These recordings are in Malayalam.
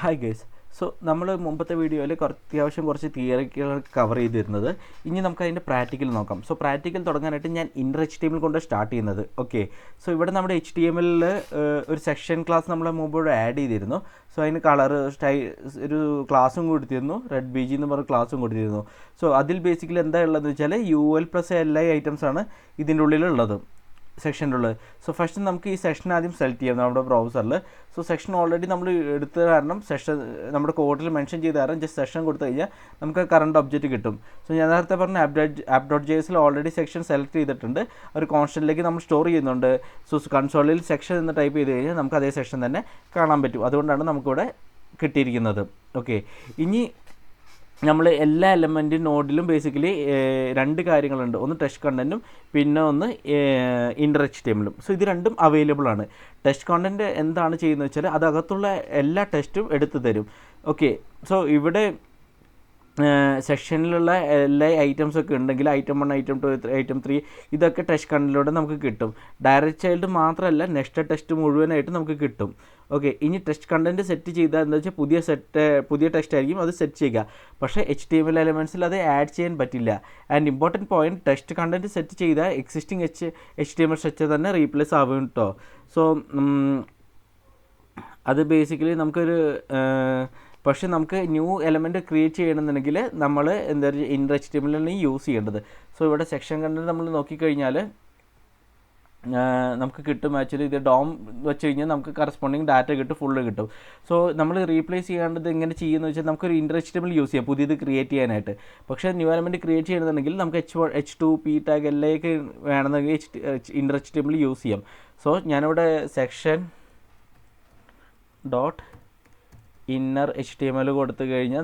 Hi guys. സോ നമ്മൾ മുമ്പത്തെ വീഡിയോയിൽ അത്യാവശ്യം കുറച്ച് തിയറികൾ കവർ ചെയ്തിരുന്നത്. ഇനി നമുക്ക് അതിൻ്റെ പ്രാക്ടിക്കൽ നോക്കാം. സോ പ്രാക്ടിക്കൽ തുടങ്ങാനായിട്ട് ഞാൻ ഇന്നർ HTML കൊണ്ട് സ്റ്റാർട്ട് ചെയ്യുന്നത്. ഓക്കെ, സോ ഇവിടെ നമ്മുടെ HTML ഒരു സെക്ഷൻ ക്ലാസ് നമ്മളെ മുമ്പോട്ട് ആഡ് ചെയ്തിരുന്നു. സോ അതിന് കളർ ഒരു ക്ലാസ്സും കൊടുത്തിരുന്നു, റെഡ് BG എന്ന് പറഞ്ഞ ക്ലാസ്സും കൊടുത്തിരുന്നു. സോ അതിൽ ബേസിക്കലി എന്താ ഉള്ളതെന്ന് വെച്ചാൽ UL + LI ഐറ്റംസ് ആണ് ഇതിൻ്റെ ഉള്ളിലുള്ളത്, സെക്ഷൻ്റെ ഉള്ളത്. സോ ഫസ്റ്റ് നമുക്ക് ഈ സെക്ഷൻ ആദ്യം സെലക്ട് ചെയ്യാം നമ്മുടെ ബ്രൗസറിൽ. സോ സെക്ഷൻ ഓൾറെഡി നമ്മൾ എടുത്ത കാരണം സെക്ഷൻ നമ്മുടെ കോഡിൽ മെൻഷൻ ചെയ്ത കാരണം ജസ്റ്റ് സെക്ഷൻ കൊടുത്തു കഴിഞ്ഞാൽ നമുക്ക് കറണ്ട് ഒബ്ജക്റ്റ് കിട്ടും. സോ ഞാൻ നേരത്തെ പറഞ്ഞ app.jsൽ ഓൾറെഡി സെക്ഷൻ സെലക്ട് ചെയ്തിട്ടുണ്ട്, ഒരു കോൺസ്റ്റൻറ്റിലേക്ക് നമ്മൾ സ്റ്റോർ ചെയ്യുന്നുണ്ട്. സോ കൺസോളിൽ സെക്ഷൻ എന്ന് ടൈപ്പ് ചെയ്ത് കഴിഞ്ഞാൽ നമുക്ക് അതേ സെക്ഷൻ തന്നെ കാണാൻ പറ്റും. അതുകൊണ്ടാണ് നമുക്കിവിടെ കിട്ടിയിരിക്കുന്നത്. ഓക്കെ, ഇനി നമ്മൾ എല്ലാ എലമെൻറ്റ് നോഡിലും ബേസിക്കലി രണ്ട് കാര്യങ്ങളുണ്ട്. ഒന്ന് ടെക്സ്റ്റ് കണ്ടൻറ്റും പിന്നെ ഒന്ന് ഇന്നർ HTMLും. സോ ഇത് രണ്ടും അവൈലബിൾ ആണ്. ടെക്സ്റ്റ് കണ്ടൻറ്റ് എന്താണ് ചെയ്യുന്നത് വെച്ചാൽ അതകത്തുള്ള എല്ലാ ടെക്സ്റ്റും എടുത്തു തരും. ഓക്കെ, സോ ഇവിടെ സെക്ഷനിലുള്ള എല്ലാ ഐറ്റംസൊക്കെ ഉണ്ടെങ്കിൽ ഐറ്റം 1, ഐറ്റം 2, ഐറ്റം 3 ഇതൊക്കെ ടെക്സ്റ്റ് കണ്ടൻറ്റിലൂടെ നമുക്ക് കിട്ടും. ഡയറക്റ്റ് ചൈൽഡ് മാത്രമല്ല, നെക്സ്റ്റ് ടെക്സ്റ്റ് മുഴുവനായിട്ട് നമുക്ക് കിട്ടും. ഓക്കെ, ഇനി ടെക്സ്റ്റ് കണ്ടൻറ്റ് സെറ്റ് ചെയ്താൽ എന്താ വെച്ചാൽ പുതിയ ടെക്സ്റ്റ് ആയിരിക്കും അത് സെറ്റ് ചെയ്യുക. പക്ഷേ HTML എലമെൻറ്റ്സിൽ അത് ആഡ് ചെയ്യാൻ പറ്റില്ല. And important point, text content set ചെയ്താൽ എക്സിസ്റ്റിംഗ് HTML സ്ട്രക്ചർ തന്നെ റീപ്ലേസ് ആവും കേട്ടോ. സോ അത് ബേസിക്കലി നമുക്കൊരു പക്ഷേ നമുക്ക് ന്യൂ എലമെൻറ്റ് ക്രിയേറ്റ് ചെയ്യണമെന്നുണ്ടെങ്കിൽ നമ്മൾ എന്താ പറയുക ഇന്നർ HTML ആണ് യൂസ് ചെയ്യേണ്ടത്. സോ ഇവിടെ സെക്ഷൻ കണ്ടൻറ്റ് നമ്മൾ നോക്കിക്കഴിഞ്ഞാൽ നമുക്ക് കിട്ടും. ആക്ച്വലി ഇത് ഡോം വെച്ച് കഴിഞ്ഞാൽ നമുക്ക് കറസ്പോണ്ടിങ് ഡാറ്റ കിട്ടും, ഫുള്ള് കിട്ടും. സോ നമ്മൾ റീപ്ലേസ് ചെയ്യേണ്ടത് എങ്ങനെ ചെയ്യുമെന്ന് വെച്ചാൽ നമുക്കൊരു ഇന്നർ HTML യൂസ് ചെയ്യാം പുതിയത് ക്രിയേറ്റ് ചെയ്യാനായിട്ട്. പക്ഷേ ന്യൂ എലമെൻറ്റ് ക്രിയേറ്റ് ചെയ്യണമെന്നുണ്ടെങ്കിൽ നമുക്ക് H1, H2, P tag LI ഒക്കെ വേണമെന്നെങ്കിൽ ഇന്നർ HTML യൂസ് ചെയ്യാം. സോ ഞാനിവിടെ സെക്ഷൻ ഡോട്ട് ഇന്നർ HTML കൊടുത്തു കഴിഞ്ഞാൽ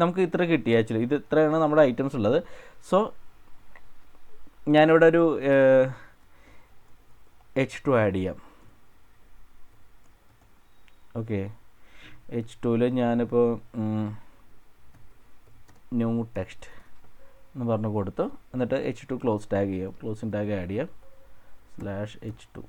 നമുക്ക് ഇത്ര കിട്ടി. ആക്ച്വലി ഇത് ഇത്രയാണ് നമ്മുടെ ഐറ്റംസ് ഉള്ളത്. സോ ഞാനിവിടെ ഒരു H2 ആഡ് ചെയ്യാം. ഓക്കെ, H2ൽ ഞാനിപ്പോൾ ന്യൂ ടെക്സ്റ്റ് എന്ന് പറഞ്ഞ് കൊടുത്തു. എന്നിട്ട് H2 ക്ലോസ് ടാഗ് ചെയ്യാം, ക്ലോസിങ് ടാഗ് ആഡ് ചെയ്യാം /H2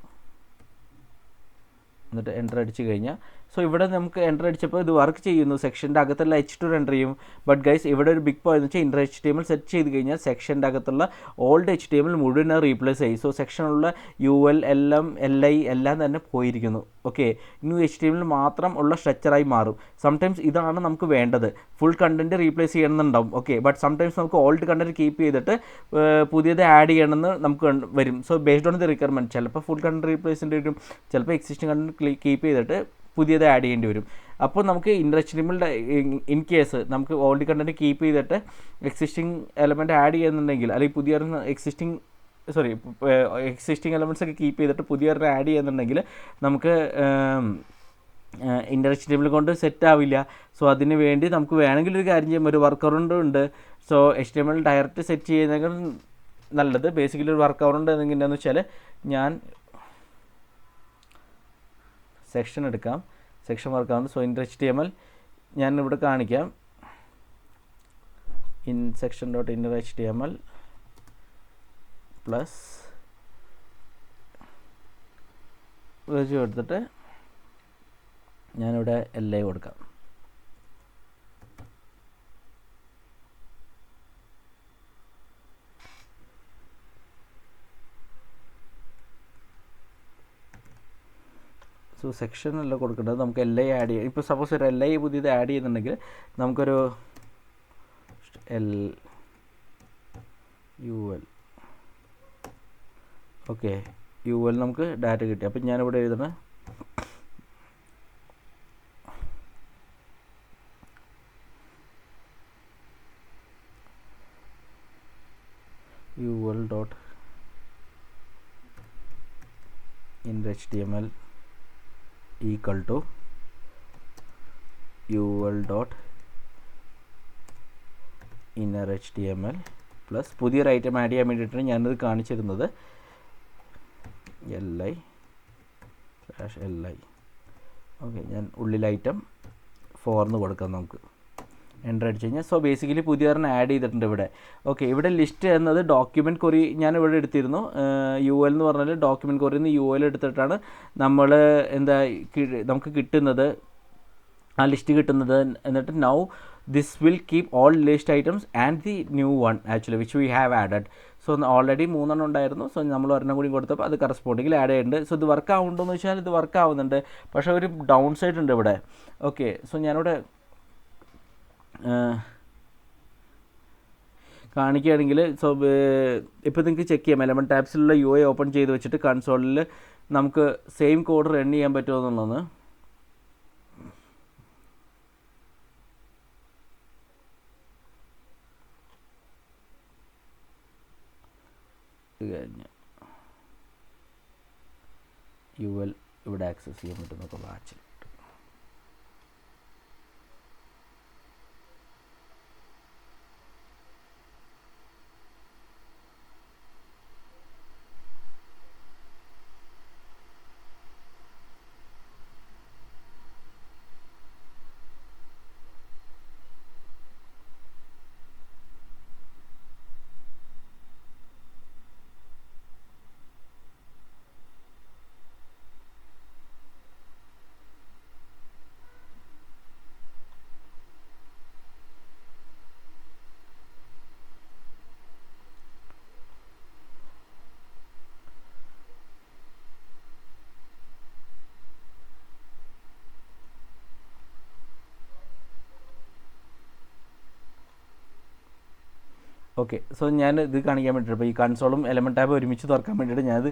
എന്നിട്ട് എൻ്റർ അടിച്ച് കഴിഞ്ഞാൽ സോ ഇവിടെ നമുക്ക് എൻ്റർ അടിച്ചപ്പോൾ ഇത് വർക്ക് ചെയ്യുന്നു. സെക്ഷൻ്റെ അകത്തുള്ള H2 എൻ്റർ ചെയ്യും. ബട്ട് ഗൈസ് ഇവിടെ ഒരു ബിഗ് പോയിന്റ് വെച്ചാൽ ഇന്നർ HTML സെറ്റ് ചെയ്ത് കഴിഞ്ഞാൽ സെക്ഷൻ്റെ അകത്തുള്ള ഓൾഡ് HTML മുഴുവൻ റീപ്ലേസ് ചെയ്യും. സോ സെക്ഷനുള്ള UL, LM, LI എല്ലാം തന്നെ പോയിരിക്കുന്നു. ഓക്കെ, ന്യൂ HTML മാത്രം ഉള്ള സ്ട്രക്ചറായി മാറും. സംടൈംസ് ഇതാണ് നമുക്ക് വേണ്ടത്, ഫുൾ കണ്ടൻറ്റ് റീപ്ലേസ് ചെയ്യണമെന്നുണ്ടാവും. ഓക്കെ, ബട്ട് സംടൈംസ് നമുക്ക് ഓൾഡ് കണ്ടൻറ്റ് കീപ്പ് ചെയ്തിട്ട് പുതിയത് ആഡ് ചെയ്യണമെന്ന് നമുക്ക് വരും. So based on the requirement ചിലപ്പോൾ ഫുൾ കണ്ടൻറ്റ് റീപ്ലേസ് ചെയ്യേണ്ടി വരും, ചിലപ്പോൾ എക്സിസ്റ്റിംഗ് കണ്ടൻറ്റ് കീപ്പ് ചെയ്തിട്ട് പുതിയത് ആഡ് ചെയ്യേണ്ടി വരും. അപ്പോൾ നമുക്ക് ഇന്നർ HTML ഇൻ കേസ് നമുക്ക് ഓൾഡ് കണ്ടൻറ്റ് കീപ്പ് ചെയ്തിട്ട് എക്സിസ്റ്റിംഗ് എലമെൻറ്റ് ആഡ് ചെയ്യുന്നുണ്ടെങ്കിൽ, അല്ലെങ്കിൽ പുതിയൊരു എക്സിസ്റ്റിംഗ് എലമെൻറ്റ്സ് ഒക്കെ കീപ്പ് ചെയ്തിട്ട് പുതിയൊരു ആഡ് ചെയ്യുന്നുണ്ടെങ്കിൽ നമുക്ക് ഇന്നർ HTML കൊണ്ട് സെറ്റ് ആവില്ല. സോ അതിന് വേണ്ടി നമുക്ക് വേണമെങ്കിൽ ഒരു കാര്യം ചെയ്യാം, ഒരു വർക്ക് അറൗണ്ട് ഉണ്ട്. സോ HTML ഡയറക്റ്റ് സെറ്റ് ചെയ്യുന്നതിനേക്കാൾ നല്ലത് ബേസിക്കലി ഒരു വർക്ക് അറൗണ്ട് എങ്ങനെയാണെന്ന് വെച്ചാൽ ഞാൻ സെക്ഷൻ എടുക്കാം, സെക്ഷൻ വർക്കാണ്. സോ ഇന്നർ HTML ഞാൻ ഇവിടെ കാണിക്കാം. Section dot inner HTML plus വെച്ച് കൊടുത്തിട്ട് ഞാനിവിടെ LI കൊടുക്കാം. സോ സെക്ഷൻ അല്ല കൊടുക്കേണ്ടത്, നമുക്ക് LI ആഡ് ചെയ്യാം. ഇപ്പോൾ സപ്പോസ് ഒരു LI പുതിയത് ആഡ് ചെയ്യുന്നുണ്ടെങ്കിൽ നമുക്കൊരു UL. ഓക്കെ, UL നമുക്ക് ഡാറ്റ കിട്ടി. അപ്പം ഞാനിവിടെ എഴുതണ UL dot inner HTML equal to UL dot inner HTML plus പുതിയൊരു ഐറ്റം ആഡ് ചെയ്യാൻ വേണ്ടിയിട്ടാണ് ഞാനത് കാണിച്ചിരുന്നത് LI. ഓക്കെ, ഞാൻ ഉള്ളിൽ ഐറ്റം 4 എന്ന് കൊടുക്കാം. നമുക്ക് എൻ്റർ അടിച്ച് കഴിഞ്ഞാൽ സോ ബേസിക്കലി പുതിയൊരെണ്ണം ആഡ് ചെയ്തിട്ടുണ്ട് ഇവിടെ. ഓക്കെ, ഇവിടെ ലിസ്റ്റ് എന്നത് ഡോക്യുമെൻറ്റ് കൊറി ഞാൻ ഇവിടെ എടുത്തിരുന്നു. UL എന്ന് പറഞ്ഞാൽ ഡോക്യുമെൻറ്റ് കൊറിയിൽ നിന്ന് UL എടുത്തിട്ടാണ് നമ്മൾ നമുക്ക് കിട്ടുന്നത് ആ ലിസ്റ്റ് കിട്ടുന്നത്. എന്നിട്ട് now this will keep all list items and the new one actually which we have added. So already 3 ഉണ്ടായിരുന്നു. സോ നമ്മൾ ഒരെണ്ണം കൂടി കൊടുത്തപ്പോൾ അത് കറസ്പോണ്ടിങ്ങിൽ ആഡ് ചെയ്യുന്നുണ്ട്. സോ ഇത് വർക്ക് ആവുന്നുണ്ടോ എന്ന് വെച്ചാൽ ഇത് വർക്ക് ആവുന്നുണ്ട്, പക്ഷേ ഒരു ഡൗൺ സൈഡ് ഉണ്ട് ഇവിടെ. ഓക്കെ, സോ ഞാനിവിടെ കാണിക്കുകയാണെങ്കിൽ സോ ഇപ്പോൾ നിങ്ങൾക്ക് ചെക്ക് ചെയ്യാം. എലമെൻറ്റ് ടാബ്സിലുള്ള UI ഓപ്പൺ ചെയ്ത് വെച്ചിട്ട് കൺസോളിൽ നമുക്ക് സെയിം കോഡ് റൺ ചെയ്യാൻ പറ്റുമോ എന്നുള്ളത്. കഴിഞ്ഞ് UL ഇവിടെ ആക്സസ് ചെയ്യാൻ പറ്റുന്നൊക്കെ വാച്ചിൽ. ഓക്കെ, സോ ഞാൻ ഇത് കാണിക്കാൻ വേണ്ടിയിട്ട് ഇപ്പോൾ ഈ കൺസോളും എലമെൻറ്റ് ടാബ് ഒരുമിച്ച് തുറക്കാൻ വേണ്ടിയിട്ട് ഞാനത്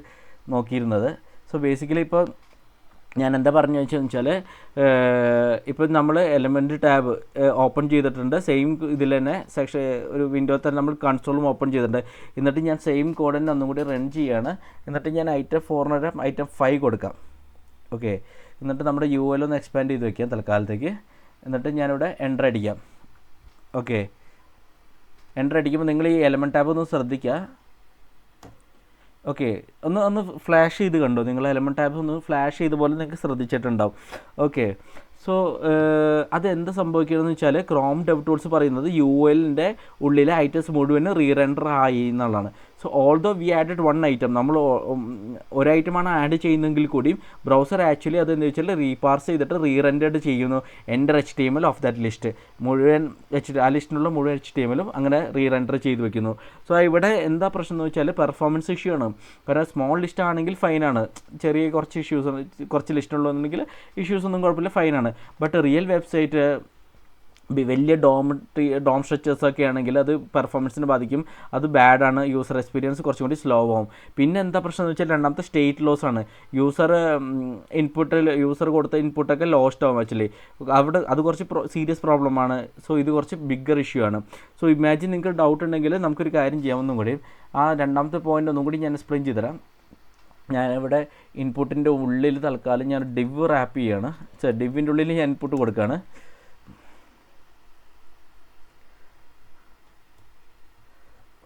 നോക്കിയിരുന്നത്. സോ ബേസിക്കലി ഇപ്പോൾ ഞാൻ എന്താ പറഞ്ഞു വെച്ചാൽ ഇപ്പോൾ നമ്മൾ എലമെൻറ്റ് ടാബ് ഓപ്പൺ ചെയ്തിട്ടുണ്ട്. സെയിം ഇതിൽ തന്നെ സെക്ഷൻ ഒരു വിൻഡോ തന്നെ നമ്മൾ കൺസോളും ഓപ്പൺ ചെയ്തിട്ടുണ്ട്. എന്നിട്ട് ഞാൻ സെയിം കോഡ് തന്നെ ഒന്നും കൂടി റൺ ചെയ്യുകയാണ്. എന്നിട്ട് ഞാൻ item 4 item 5 കൊടുക്കാം. ഓക്കെ, എന്നിട്ട് നമ്മുടെ UL ഒന്ന് എക്സ്പാൻഡ് ചെയ്ത് വയ്ക്കാം തൽക്കാലത്തേക്ക്. എന്നിട്ട് ഞാനിവിടെ എൻ്റർ അടിക്കാം. ഓക്കെ, എൻ്റർ അടിക്കുമ്പോൾ നിങ്ങൾ ഈ എലമെൻറ്റ് ടാബ് ഒന്ന് ശ്രദ്ധിക്കുക. ഓക്കെ, ഒന്ന് ഫ്ലാഷ് ചെയ്ത് കണ്ടോ നിങ്ങൾ? എലമെൻറ്റ് ടാബ് ഒന്ന് ഫ്ലാഷ് ചെയ്ത പോലെ നിങ്ങൾക്ക് ശ്രദ്ധിച്ചിട്ടുണ്ടാവും. ഓക്കെ, സോ അതെന്ത് സംഭവിക്കുകയെന്ന് വെച്ചാൽ ക്രോം ഡെവ് ടൂൾസ് പറയുന്നത് ULൻ്റെ ഉള്ളിലെ ഐറ്റംസ് മുഴുവൻ റീറെൻഡർ ആയി എന്നുള്ളതാണ്. So although we added 1 item, നമ്മൾ ഒരു ഐറ്റമാണ് ആഡ് ചെയ്യുന്നതെങ്കിൽ കൂടിയും ബ്രൗസർ ആക്ച്വലി അതെന്താ വെച്ചാൽ റീപാർസ് ചെയ്തിട്ട് റീറെൻഡഡ് ചെയ്യുന്നു enter HTML of that list. മുഴുവൻ ആ ലിസ്റ്റിനുള്ള മുഴുവൻ HTML അങ്ങനെ റീറെൻഡർ ചെയ്ത് വെക്കുന്നു. സോ ഇവിടെ എന്താ പ്രശ്നം എന്ന് വെച്ചാൽ പെർഫോമൻസ് ഇഷ്യൂ ആണ്. കാരണം സ്മോൾ ലിസ്റ്റ് ആണെങ്കിൽ ഫൈനാണ്, ചെറിയ കുറച്ച് ഇഷ്യൂസ് കുറച്ച് ലിസ്റ്റുള്ളതെങ്കിൽ ഇഷ്യൂസ് ഒന്നും കുഴപ്പമില്ല, ഫൈനാണ്. ബട്ട് റിയൽ വെബ്സൈറ്റ് വലിയ ഡോം സ്ട്രക്ചേഴ്സൊക്കെ ആണെങ്കിൽ അത് പെർഫോമൻസിനെ ബാധിക്കും. അത് ബാഡാണ്, യൂസർ എക്സ്പീരിയൻസ് കുറച്ചും കൂടി സ്ലോ ആവും. പിന്നെ എന്താ പ്രശ്നം എന്ന് വെച്ചാൽ രണ്ടാമത്തെ സ്റ്റേറ്റ് ലോസ് ആണ്. യൂസർ കൊടുത്ത ഇൻപുട്ടൊക്കെ ലോസ്റ്റ് ആവും ആക്ച്വലി. അവിടെ അത് കുറച്ച് സീരിയസ് പ്രോബ്ലമാണ്. സോ ഇത് കുറച്ച് ബിഗ്ഗർ ഇഷ്യൂ ആണ്. സോ ഇമാജിൻ നിങ്ങൾക്ക് ഡൗട്ട് ഉണ്ടെങ്കിൽ നമുക്കൊരു കാര്യം ചെയ്യാമെന്നും കൂടി ആ രണ്ടാമത്തെ പോയിൻ്റ് ഒന്നും കൂടി ഞാൻ എക്സ്പ്ലെയിൻ ചെയ്തുതരാം. ഞാനിവിടെ ഇൻപുട്ടിൻ്റെ ഉള്ളിൽ തൽക്കാലം ഞാൻ ഡിവ് റാപ്പ് ചെയ്യാണ്. ഡിവിൻ്റെ ഉള്ളിൽ ഞാൻ ഇൻപുട്ട് കൊടുക്കുകയാണ്.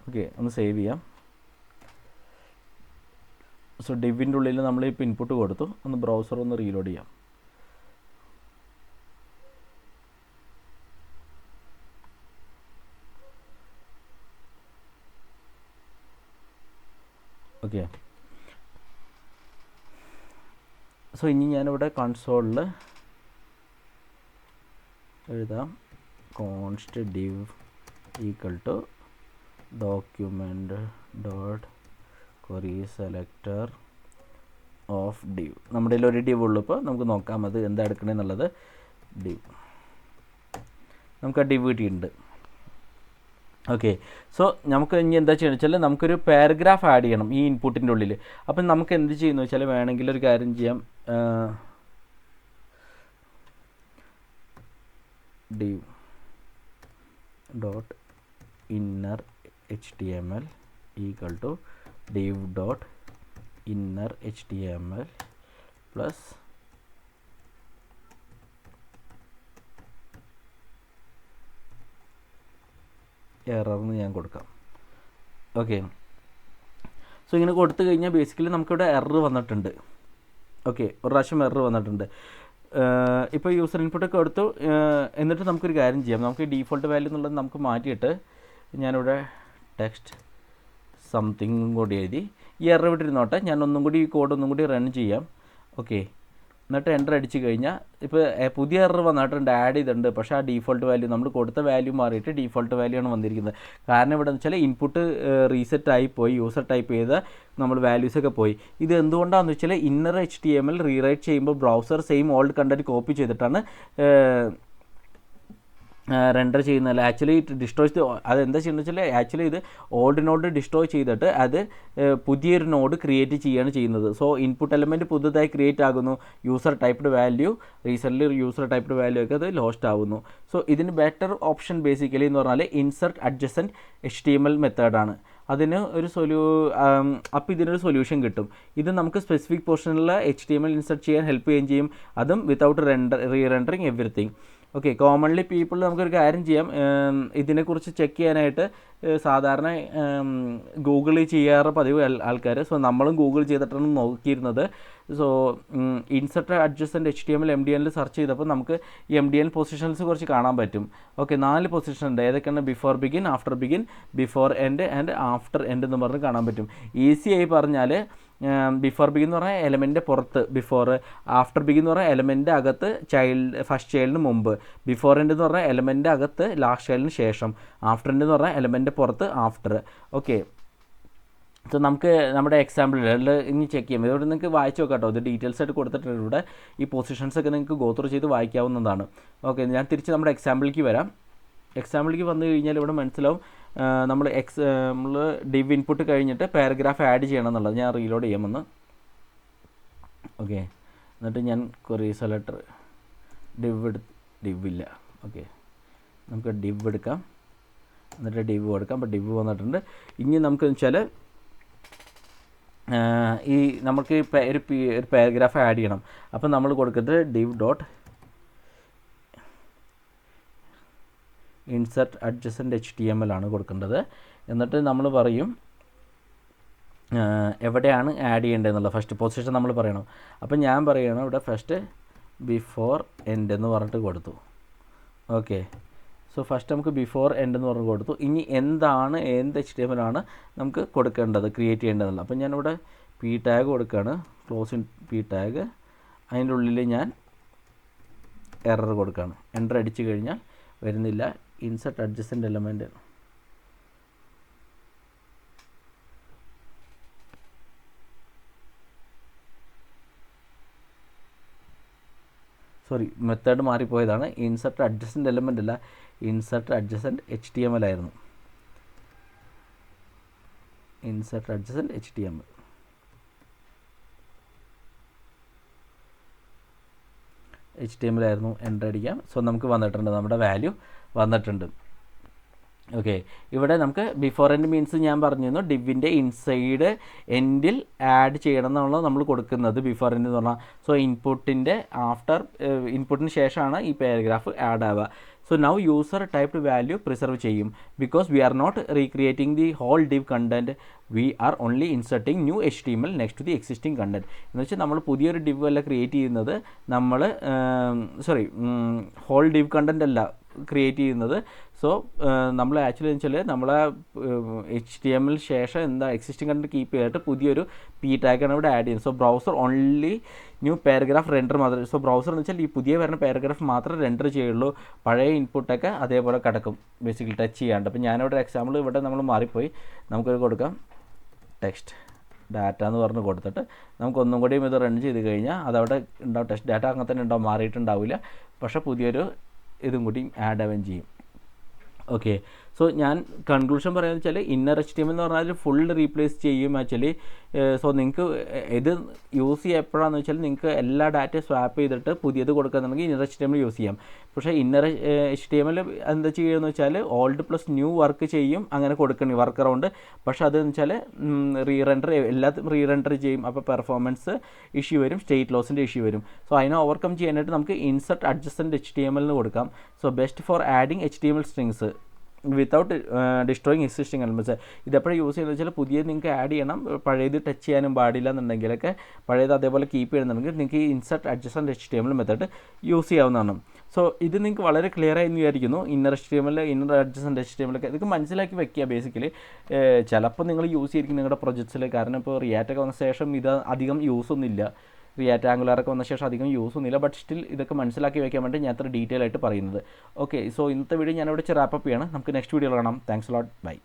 ഓക്കെ, ഒന്ന് സേവ് ചെയ്യാം. സോ ഡിവിൻ്റെ ഉള്ളിൽ നമ്മളിപ്പോൾ ഇൻപുട്ട് കൊടുത്തു. ഒന്ന് ബ്രൗസർ ഒന്ന് റീലോഡ് ചെയ്യാം. ഓക്കെ, സോ ഇനി ഞാനിവിടെ കൺസോളിൽ എഴുതാം const div equal to document dot query selector of div. നമ്മുടെ ഒരു div ഉള്ളൂ. ഇപ്പോൾ നമുക്ക് നോക്കാം അത് എന്താ എടുക്കണമെന്നുള്ളത്. div നമുക്ക് ആ div കിട്ടിയിട്ടുണ്ട്. ഓക്കെ, സോ നമുക്ക് ഇനി എന്താ ചെയ്യുന്നത് വെച്ചാൽ നമുക്കൊരു പാരഗ്രാഫ് ആഡ് ചെയ്യണം ഈ ഇൻപുട്ടിൻ്റെ ഉള്ളിൽ. അപ്പം നമുക്ക് എന്ത് ചെയ്യുന്നു വെച്ചാൽ വേണമെങ്കിൽ ഒരു കാര്യം ചെയ്യാം. div dot inner HTML equal to div dot inner HTML plus എറർന്ന് ഞാൻ കൊടുക്കാം. ഓക്കെ, സോ ഇങ്ങനെ കൊടുത്തു കഴിഞ്ഞാൽ ബേസിക്കലി നമുക്കിവിടെ എറർ വന്നിട്ടുണ്ട്. ഓക്കെ, ഒരു പ്രാവശ്യം എറർ വന്നിട്ടുണ്ട്. ഇപ്പോൾ യൂസർ ഇൻപുട്ടൊക്കെ എടുത്തു. എന്നിട്ട് നമുക്കൊരു കാര്യം ചെയ്യാം. നമുക്ക് ഡീഫോൾട്ട് വാല്യൂ എന്നുള്ളത് നമുക്ക് മാറ്റിയിട്ട് ഞാനിവിടെ ടെക്സ്റ്റ് സംതിങ് കൂടി എഴുതി ഈ എറർ വിട്ടിരുന്നോട്ടെ. ഞാൻ ഒന്നും കൂടി ഈ കോഡ് ഒന്നും കൂടി റൺ ചെയ്യാം. ഓക്കെ, എന്നിട്ട് എൻ്റർ അടിച്ച് കഴിഞ്ഞാൽ ഇപ്പോൾ പുതിയ എറർ വന്നിട്ടുണ്ട്, ആഡ് ചെയ്തിട്ടുണ്ട്. പക്ഷേ ആ ഡീഫോൾട്ട് വാല്യൂ നമ്മൾ കൊടുത്ത വാല്യൂ മാറിയിട്ട് ഡീഫോൾട്ട് വാല്യൂ ആണ് വന്നിരിക്കുന്നത്. കാരണം ഇവിടെ എന്ന് വെച്ചാൽ ഇൻപുട്ട് റീസെറ്റായി പോയി, യൂസർ ടൈപ്പ് ചെയ്ത നമ്മൾ വാല്യൂസൊക്കെ പോയി. ഇത് എന്തുകൊണ്ടാണെന്ന് വെച്ചാൽ ഇന്നർ HTML റീറൈറ്റ് ചെയ്യുമ്പോൾ browser same old content copy ചെയ്തിട്ടാണ് റെൻഡർ ചെയ്യുന്നതല്ല. ആക്ച്വലി ഡിസ്ട്രോയ് അതെന്താ ചെയ്യുന്നത് വെച്ചാൽ ആക്ച്വലി ഇത് ഓൾഡ് നോഡ് ഡിസ്ട്രോയ് ചെയ്തിട്ട് അത് പുതിയൊരു നോഡ് ക്രിയേറ്റ് ചെയ്യുകയാണ് ചെയ്യുന്നത്. സോ ഇൻപുട്ട് എലമെൻറ്റ് പുതുതായി ക്രിയേറ്റ് ആകുന്നു, user typed value recently user typed value ഒക്കെ അത് ലോസ്റ്റ് ആകുന്നു. സോ ഇതിന് ബെറ്റർ ഓപ്ഷൻ ബേസിക്കലി എന്ന് പറഞ്ഞാൽ ഇൻസെർട്ട് അഡ്ജസൻറ്റ് HTML മെത്തേഡാണ്. അതിന് ഒരു അപ്പോൾ ഇതിനൊരു സൊല്യൂഷൻ കിട്ടും. ഇത് നമുക്ക് സ്പെസിഫിക് പോർഷനിൽ HTML ഇൻസെർട്ട് ചെയ്യാൻ ഹെൽപ്പ് ചെയ്യുകയും ചെയ്യും, അതും without rerendering everything. Okay, commonly people നമുക്കൊരു കാര്യം ചെയ്യാം, ഇതിനെക്കുറിച്ച് ചെക്ക് ചെയ്യാനായിട്ട് സാധാരണ ഗൂഗിളിൽ ചെയ്യാറ് പതിവ് ആൾക്കാർ. സോ നമ്മളും ഗൂഗിൾ ചെയ്തിട്ടാണ് നോക്കിയിരുന്നത്. സോ ഇൻസെർട്ട് അഡ്ജസൻറ്റ് HTML MDNൽ സെർച്ച് ചെയ്തപ്പോൾ നമുക്ക് ഈ MDN പൊസിഷൻസ് കുറച്ച് കാണാൻ പറ്റും. ഓക്കെ, 4 പൊസിഷൻ ഉണ്ട്. ഏതൊക്കെയാണ്? Before begin, after begin, before end and after end എന്ന് പറഞ്ഞ് കാണാൻ പറ്റും. ഈസി ആയി പറഞ്ഞാൽ ബിഫോർ ബിഗിൻ എന്ന് പറഞ്ഞാൽ എലമെൻറ്റിൻ്റെ പുറത്ത് ബിഫോർ, ആഫ്റ്റർ ബിഗിൻ എന്ന് പറഞ്ഞാൽ എലമെൻറ്റ് അകത്ത് ഫസ്റ്റ് ചൈൽഡിന് മുമ്പ്, ബിഫോർ എൻഡ് എന്ന് പറഞ്ഞാൽ എലമെൻറ്റ് അകത്ത് ലാസ്റ്റ് ചൈൽഡിന് ശേഷം, ആഫ്റ്റർ എൻഡ് എന്ന് പറഞ്ഞാൽ എലമെൻറ്റ് പുറത്ത് ആഫ്റ്റർ. ഓക്കെ, സോ നമുക്ക് നമ്മുടെ എക്സാമ്പിളിൽ ഇനി ചെക്ക് ചെയ്യാം. ഇതോടെ നിങ്ങൾക്ക് വായിച്ച് നോക്കാം കേട്ടോ, ഇത് ഡീറ്റെയിൽസ് ആയിട്ട് കൊടുത്തിട്ടുണ്ട്. ഇവിടെ ഈ പൊസിഷൻസൊക്കെ നിങ്ങൾക്ക് ഗോ ത്രൂ ചെയ്ത് വായിക്കാവുന്നതാണ്. ഓക്കെ, ഞാൻ തിരിച്ച് നമ്മുടെ എക്സാമ്പിളിലേക്ക് വരാം. എക്സാമ്പിളിലേക്ക് വന്നു കഴിഞ്ഞാൽ ഇവിടെ മനസ്സിലാവും നമ്മൾ ഡിവ് ഇൻപുട്ട് കഴിഞ്ഞിട്ട് പാരഗ്രാഫ് ആഡ് ചെയ്യണം എന്നുള്ളത്. ഞാൻ റീലോഡ് ചെയ്യാമെന്ന്. ഓക്കെ, എന്നിട്ട് ഞാൻ ക്വറി സെലക്ടർ ഡിവ് ഇല്ല. ഓക്കെ, നമുക്ക് ഡിവ് എടുക്കാം, എന്നിട്ട് ഡിവ് കൊടുക്കാം. അപ്പോൾ ഡിവ് വന്നിട്ടുണ്ട്. ഇനി നമുക്ക് വെച്ചാൽ ഈ നമുക്ക് ഒരു പാരഗ്രാഫ് ആഡ് ചെയ്യണം. അപ്പം നമ്മൾ കൊടുക്കുന്നത് ഡിവ് ഡോട്ട് ഇൻസെർട്ട് അഡ്ജസൻറ്റ് HTML ആണ് കൊടുക്കേണ്ടത്. എന്നിട്ട് നമ്മൾ പറയും എവിടെയാണ് ആഡ് ചെയ്യേണ്ടതെന്നുള്ളത്. ഫസ്റ്റ് പൊസിഷൻ നമ്മൾ പറയണം. അപ്പം ഞാൻ പറയണം ഇവിടെ ഫസ്റ്റ് ബിഫോർ എൻഡ് എന്ന് പറഞ്ഞിട്ട് കൊടുത്തു. ഓക്കെ, സോ ഫസ്റ്റ് നമുക്ക് ബിഫോർ എൻഡ് എന്ന് പറഞ്ഞ് കൊടുത്തു. ഇനി എന്ത് HTML ആണ് നമുക്ക് കൊടുക്കേണ്ടത്, ക്രിയേറ്റ് ചെയ്യേണ്ടതെന്നുള്ളത്. അപ്പം ഞാനിവിടെ P ടാഗ് കൊടുക്കുകയാണ്, ക്ലോസ് ഇൻ P ടാഗ്. അതിൻ്റെ ഉള്ളിൽ ഞാൻ എറർ കൊടുക്കുകയാണ്. എൻ്റർ അടിച്ചു കഴിഞ്ഞാൽ വരുന്നില്ല. ഇൻസെർട്ട് അഡ്ജസൻറ്റ് എലമെൻറ്റ് മെത്തേഡ് മാറിപ്പോയതാണ്. ഇൻസെർട്ട് അഡ്ജസൻറ്റ് എലമെൻ്റ് അല്ല, ഇൻസെർട്ട് അഡ്ജസൻറ്റ് HTML ആയിരുന്നു. Insert adjacent HTML. HTML ആയിരുന്നു. എൻ്റർ അടിക്കാം. സോ നമുക്ക് വന്നിട്ടുണ്ട്, നമ്മുടെ വാല്യൂ വന്നിട്ടുണ്ട്. ഓക്കെ, ഇവിടെ നമുക്ക് ബിഫോർ എൻഡ് മീൻസ് ഞാൻ പറഞ്ഞിരുന്നു ഡിവിൻ്റെ ഇൻസൈഡ് എൻഡിൽ ആഡ് ചെയ്യണം എന്നുള്ളത് നമ്മൾ കൊടുക്കുന്നത് ബിഫോർ എൻഡ് എന്ന് പറഞ്ഞാൽ. സോ ഇൻപുട്ടിന് ശേഷമാണ് ഈ പാരഗ്രാഫ് ആഡ് ആവുക. So now user typed value preserve ചെയ്യും, because we are not recreating the whole div content, we are only inserting new HTML next to the existing content. എന്ന് വെച്ചാൽ നമ്മൾ പുതിയൊരു ഡിവ് അല്ല ക്രിയേറ്റ് ചെയ്യുന്നത്, നമ്മൾ ഹോൾ ഡിവ് കണ്ടൻറ്റ് അല്ല ക്രിയേറ്റ് ചെയ്യുന്നത്. സോ നമ്മൾ ആക്ച്വലി എന്ന് വെച്ചാൽ നമ്മളെ HTML ശേഷം എന്താ എക്സിസ്റ്റിംഗ് കണ്ടൻറ്റ് കീപ്പ് ചെയ്തിട്ട് പുതിയൊരു P ടാഗാണ് ഇവിടെ ആഡ് ചെയ്യുന്നത്. So browser only new paragraph render മാത്രമേ. സോ ബ്രൗസർ എന്ന് വെച്ചാൽ ഈ പുതിയ വരുന്ന പാരഗ്രാഫ് മാത്രമേ റെൻഡർ ചെയ്യുള്ളൂ, പഴയ ഇൻപുട്ടൊക്കെ അതേപോലെ കിടക്കും ബേസിക്കലി ടച്ച് ചെയ്യാണ്ട്. അപ്പോൾ ഞാനിവിടെ എക്സാമ്പിൾ ഇവിടെ നമ്മൾ മാറിപ്പോയി, നമുക്കൊരു കൊടുക്കാം ടെക്സ്റ്റ് ഡാറ്റ എന്ന് പറഞ്ഞ് കൊടുത്തിട്ട് നമുക്കൊന്നും കൂടിയും ഇത് റൺ ചെയ്ത് കഴിഞ്ഞാൽ അതവിടെ ഉണ്ടാവും. ടെക്സ്റ്റ് ഡാറ്റ അങ്ങനെ തന്നെ ഉണ്ടാവും, മാറിയിട്ടുണ്ടാവില്ല. പക്ഷേ പുതിയൊരു ഇതും കൂടി ആഡ് ആവുകയും ചെയ്യും. ഓക്കെ, സോ ഞാൻ കൺക്ലൂഷൻ പറയാമെന്ന് വെച്ചാൽ ഇന്നർ HTML എന്ന് പറഞ്ഞാൽ ഫുൾ റീപ്ലേസ് ചെയ്യും ആക്ച്വലി. സോ നിങ്ങൾക്ക് ഇത് യൂസ് ചെയ്യുക എപ്പോഴാണെന്ന് വെച്ചാൽ നിങ്ങൾക്ക് എല്ലാ ഡാറ്റയും സ്വാപ്പ് ചെയ്തിട്ട് പുതിയത് കൊടുക്കുകയാണെന്നുണ്ടെങ്കിൽ ഇന്നർ HTML യൂസ് ചെയ്യാം. പക്ഷേ ഇന്നർ HTML എന്താ ചെയ്യുകയെന്ന് വെച്ചാൽ ഓൾഡ് പ്ലസ് ന്യൂ വർക്ക് ചെയ്യും, അങ്ങനെ കൊടുക്കണം വർക്ക് അറൗണ്ട്. പക്ഷേ അതെന്ന് വെച്ചാൽ റീറെൻഡർ എല്ലാത്തും റീറെൻഡർ ചെയ്യും. അപ്പോൾ പെർഫോമൻസ് ഇഷ്യൂ വരും, സ്റ്റേറ്റ് ലോസിൻ്റെ ഇഷ്യൂ വരും. സോ അതിനെ ഓവർകം ചെയ്യാനായിട്ട് നമുക്ക് ഇൻസെർട്ട് അഡ്ജസൻറ്റ് HTML എന്ന് കൊടുക്കാം. So best for adding HTML strings without destroying existing elements. ഇതെപ്പോഴും യൂസ് ചെയ്യുന്നത് വെച്ചാൽ പുതിയത് നിങ്ങൾക്ക് ആഡ് ചെയ്യണം, പഴയത് ടച്ച് ചെയ്യാനും പാടില്ല എന്നുണ്ടെങ്കിലൊക്കെ പഴയത് അതേപോലെ കീപ്പ് ചെയ്യണമെന്നുണ്ടെങ്കിൽ നിങ്ങൾക്ക് ഈ insert adjacent HTML method use ചെയ്യാവുന്നതാണ്. സോ ഇത് നിങ്ങൾക്ക് വളരെ ക്ലിയർ ആയി എന്ന് വിചാരിക്കുന്നു. Inner HTML, inner adjacent HTML ഒക്കെ ഇതൊക്കെ മനസ്സിലാക്കി വെക്കുക. ബേസിക്കലി ചിലപ്പോൾ നിങ്ങൾ യൂസ് ചെയ്തിരിക്കും നിങ്ങളുടെ പ്രൊജക്ട്സിൽ. കാരണം ഇപ്പോൾ റിയാക്റ്റ് ഒക്കെ വന്ന ശേഷം ഇത് അധികം യൂസ് ഒന്നുമില്ല. റിയാക്ട് ആംഗുലാറൊക്കെ വന്ന ശേഷം അധികം യൂസ് ഒന്നുമില്ല. ബട്ട് സ്റ്റിൽ ഇതൊക്കെ മനസ്സിലാക്കി വയ്ക്കാൻ വേണ്ടി ഞാൻ അത്ര ഡീറ്റെയിൽ ആയിട്ട് പറയുന്നത്. ഓക്കെ, സോ ഇന്നത്തെ വീഡിയോ ഞാനിവിടെ റാപ്പ് അപ്പ് ചെയ്യാണ്. നമുക്ക് നെക്സ്റ്റ് വീഡിയോയിൽ കാണാം. Thanks lot, by.